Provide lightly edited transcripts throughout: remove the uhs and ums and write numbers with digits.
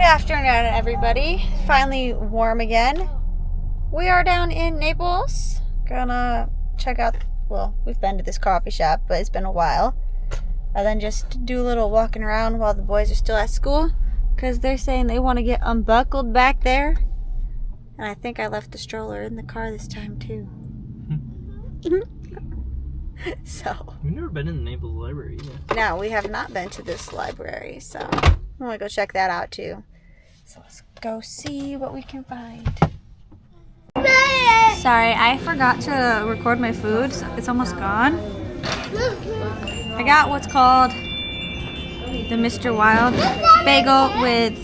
afternoon, everybody. Finally warm again. We are down in Naples. Gonna check out, well, we've been to this coffee shop, but it's been a while. And then just do a little walking around while the boys are still at school, because they're saying they want to get unbuckled back there. And I think I left the stroller in the car this time too. So. We've never been in the Naples library either. No, we have not been to this library, so I want to go check that out too. So let's go see what we can find. Sorry, I forgot to record my food. It's almost gone. I got what's called the Mr. Wild bagel with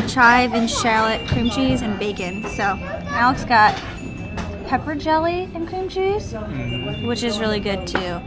chive and shallot, cream cheese, and bacon. So Alex got pepper jelly and cream cheese, which is really good too.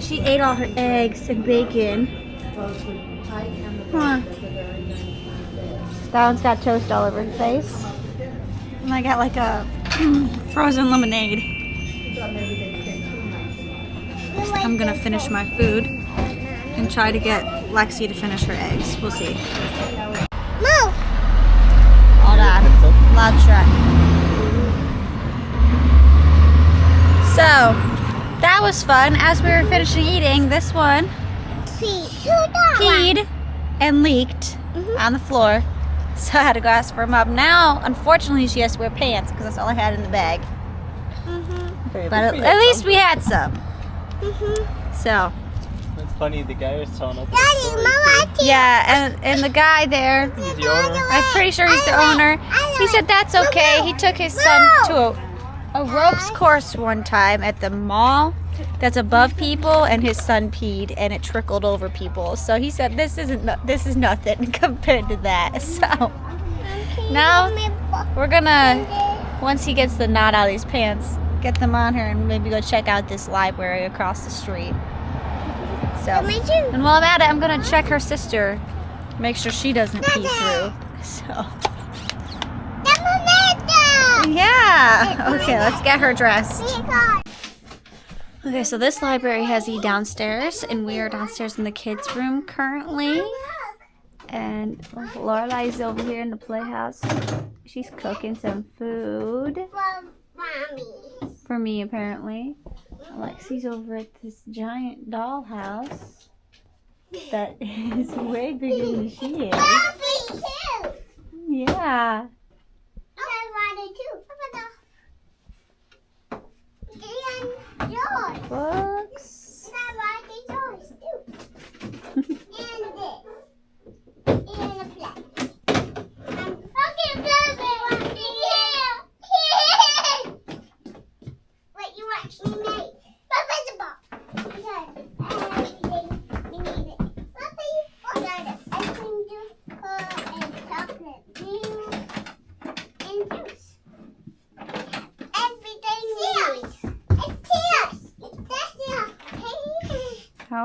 She ate all her eggs and bacon. Huh. That one's got toast all over her face. And I got like a frozen lemonade. I'm gonna finish my food and try to get Lexi to finish her eggs. We'll see. Move! Hold on. Loud truck. So, that was fun. As we were finishing eating, this one peed and leaked on the floor. So I had to go ask for a mop. Now, unfortunately, she has to wear pants because that's all I had in the bag. But at least we had some. So. It's funny, the guy was telling us. Daddy, Mama, Yeah, and the guy there, He's the owner. I'm pretty sure he's the owner. He said that's okay. He took his son to a ropes course one time at the mall that's above people, and his son peed and it trickled over people. So he said this is nothing compared to that. So now we're gonna, once he gets the knot out of these pants, get them on her and maybe go check out this library across the street. So, and while I'm at it, I'm gonna check her sister, make sure she doesn't pee through. So yeah, okay, let's get her dressed. Okay, so this library has the downstairs, and we are downstairs in the kids' room currently. And Lorelai's over here in the playhouse. She's cooking some food for me, apparently. Alexi's over at this giant dollhouse that is way bigger than she is. Yeah. Books.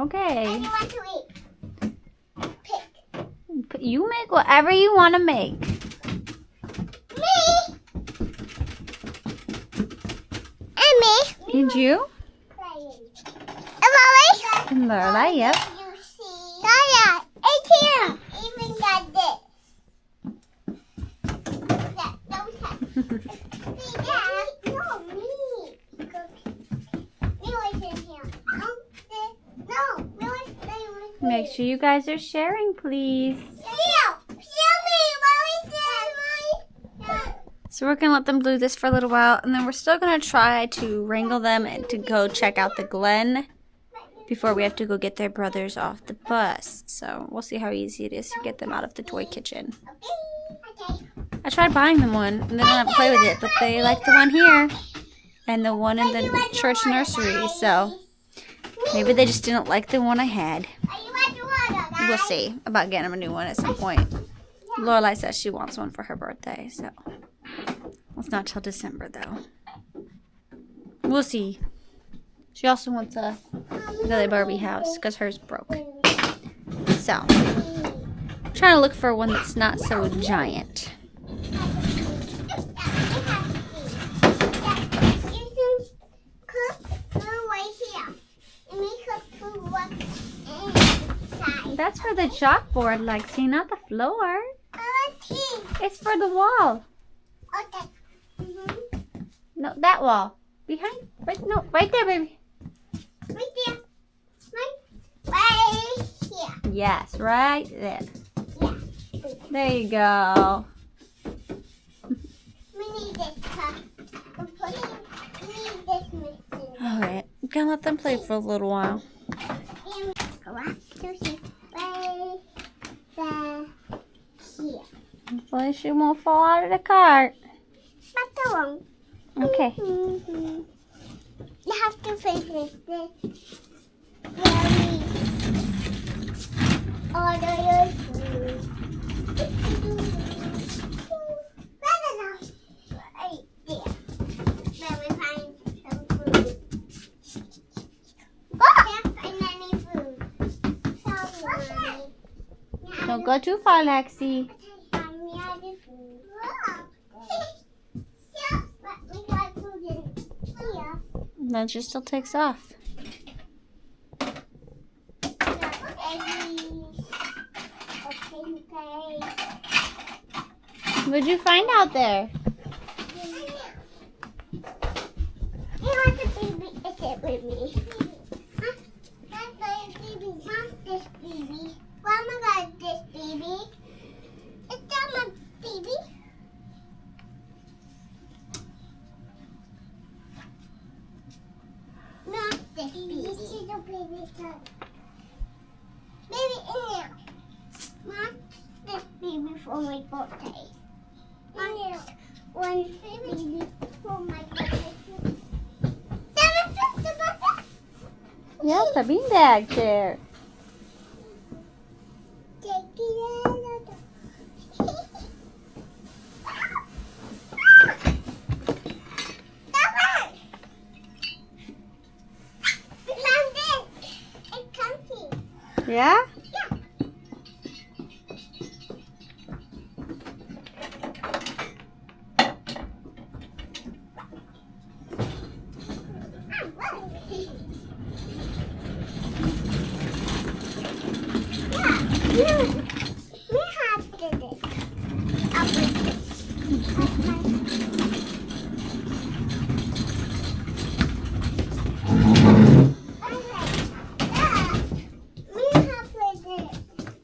Okay. What do you want to eat? Pick. You make whatever you want to make. Me. And me. And you? And Mommy. And Lorelai, yep. Dada, it's here. Even got this. No, me. Me was in here. No, me was in Make sure you guys are sharing, please. So we're going to let them do this for a little while, and then we're still going to try to wrangle them and to go check out the Glen before we have to go get their brothers off the bus. So we'll see how easy it is to get them out of the toy kitchen. I tried buying them one, and they don't have to play with it, but they like the one here and the one in the church nursery, so maybe they just didn't like the one I had. We'll see about getting them a new one at some point. Lorelai says she wants one for her birthday, so it's not till December though. We'll see. She also wants another Barbie house because hers broke. So, I'm trying to look for one that's not so giant. That's for the chalkboard, Lexi, not the floor. It's for the wall. Okay. Mm-hmm. No, that wall. Behind. Right, no, right there, baby. Right there. Right here. Yes, right there. Yeah. There you go. We need this cup. We need this machine. Alright, I'm gonna let them play for a little while. And go up to see right there. Here. Hopefully she won't fall out of the cart. But the wrong. Okay. Mm-hmm. You have to face this. Order your food. Right there. Where we find some food. Can't find any food. Sorry. Don't go too far, Lexi. Then she still takes off. What'd you find out there? With me. This baby. Grandma got this baby. Is that my baby? Not this baby. This is a baby son. Baby in there. Not this baby for my birthday. Not one baby for my birthday. Yeah, it's a beanbag chair. Yeah? We have to do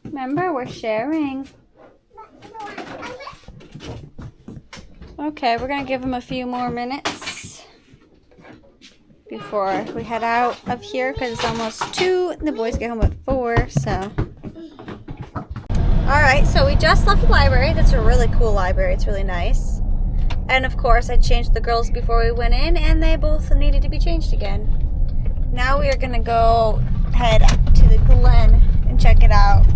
Remember, we're sharing. Okay, we're gonna give them a few more minutes before we head out of here because it's almost 2 and the boys get home at 4, so. Alright, so we just left the library. That's a really cool library. It's really nice. And of course, I changed the girls before we went in and they both needed to be changed again. Now we are gonna go head to the Glen and check it out.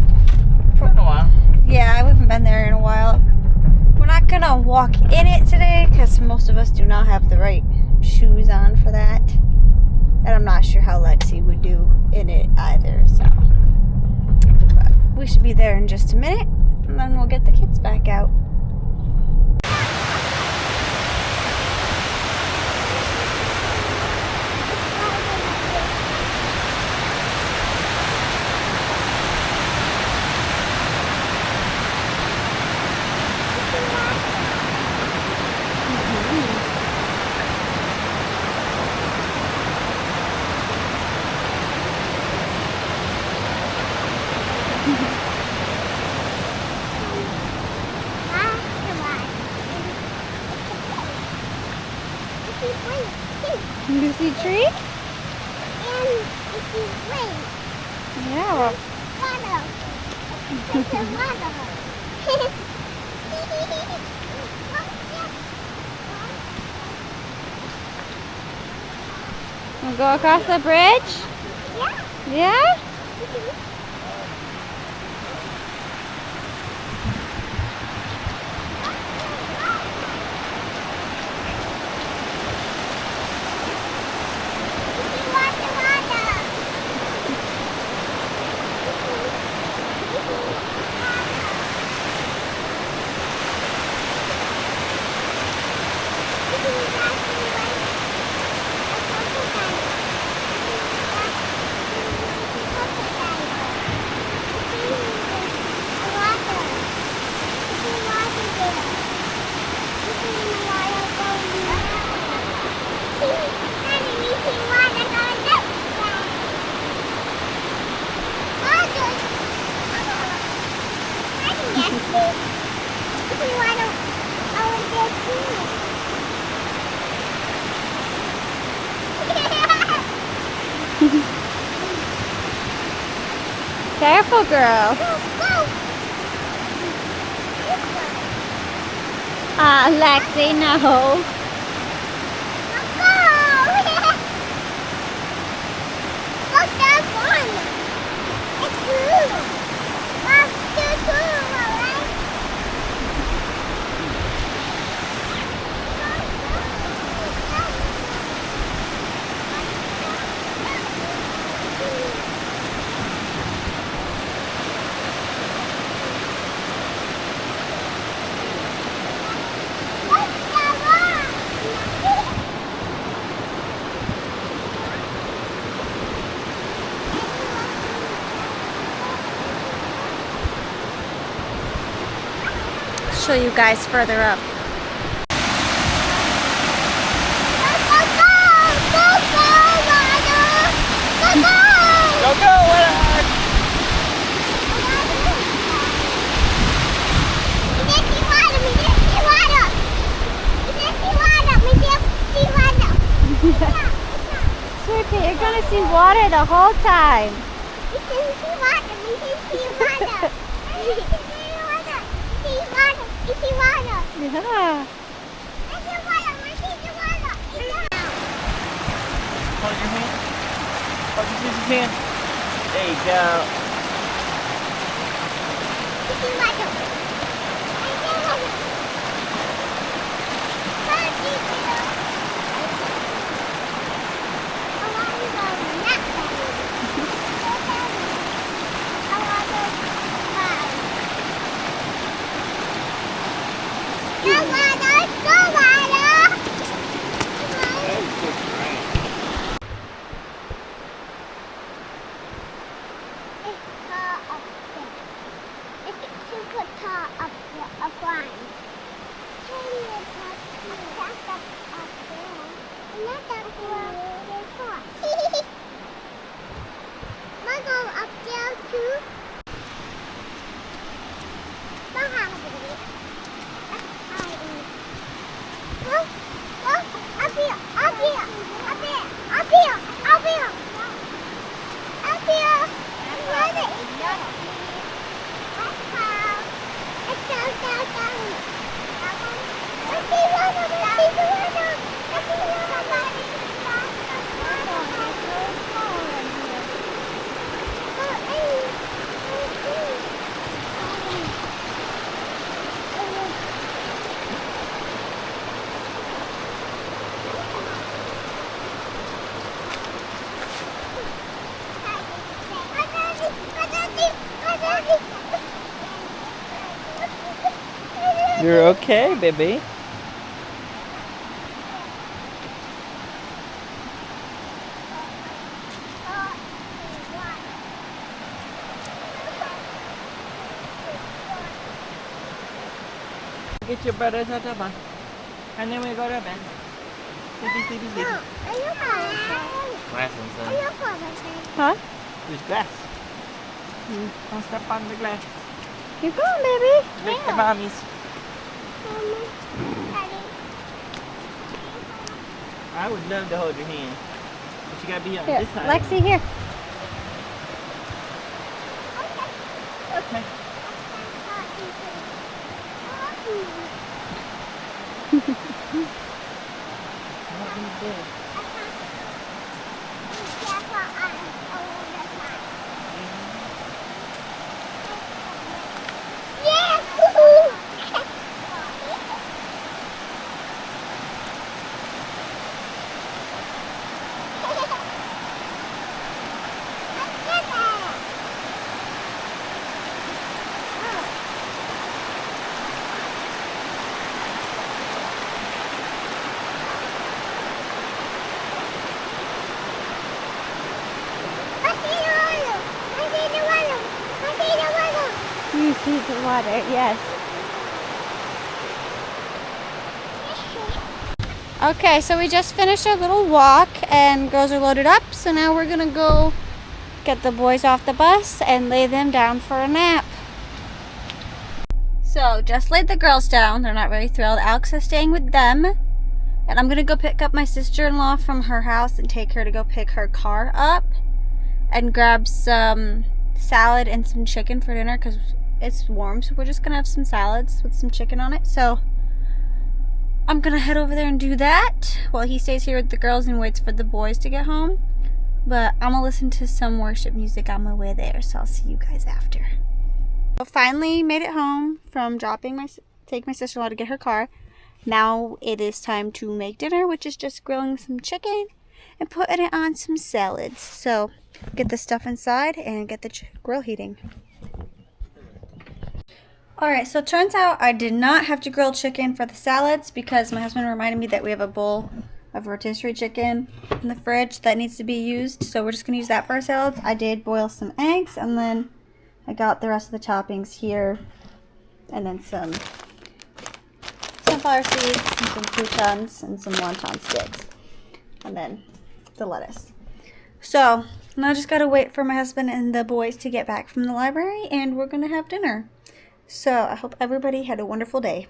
It's been a while. Yeah, we haven't been there in a while. We're not gonna walk in it today because most of us do not have the right shoes on for that. And I'm not sure how Lexi would do in it either, so. But we should be there in just a minute and then we'll get the kids back out. You see trees? And if you wait, Yeah. Well, water. It's a water. we'll go across the bridge? Yeah? Careful, girl. Lexi, no. Look, there's one. It's two. That's two, alright? Show you guys further up. Go, go, Leonard! Sweetie, you're gonna see water the whole time. Yeah. Hold your hand. Hold your sister's hand. There you go. You're okay, baby. Get your brothers out of bed. And then we go to bed. Sleepy, sleepy, sleepy. Glass inside. Huh? There's glass. Don't step on the glass. Keep going, baby. Lick the mommies. I would love to hold your hand. But you gotta be on Here, this side. Lexi, here. Okay. What do you do? You see the water, yes. Okay, so we just finished our little walk and girls are loaded up. So now we're gonna go get the boys off the bus and lay them down for a nap. So, just laid the girls down. They're not very thrilled. Alex is staying with them. And I'm going to go pick up my sister-in-law from her house and take her to go pick her car up. And grab some salad and some chicken for dinner because it's warm. So, we're just going to have some salads with some chicken on it. So, I'm going to head over there and do that while he stays here with the girls and waits for the boys to get home. But I'm going to listen to some worship music on my way there. So, I'll see you guys after. I finally made it home from taking my sister-in-law to get her car. Now it is time to make dinner, which is just grilling some chicken and putting it on some salads. So get the stuff inside and get the grill heating. Alright, so it turns out I did not have to grill chicken for the salads because my husband reminded me that we have a bowl of rotisserie chicken in the fridge that needs to be used. So we're just going to use that for our salads. I did boil some eggs and then I got the rest of the toppings here, and then some sunflower seeds, and some croutons, and some wonton sticks, and then the lettuce. So, now I just gotta wait for my husband and the boys to get back from the library, and we're gonna have dinner. So, I hope everybody had a wonderful day.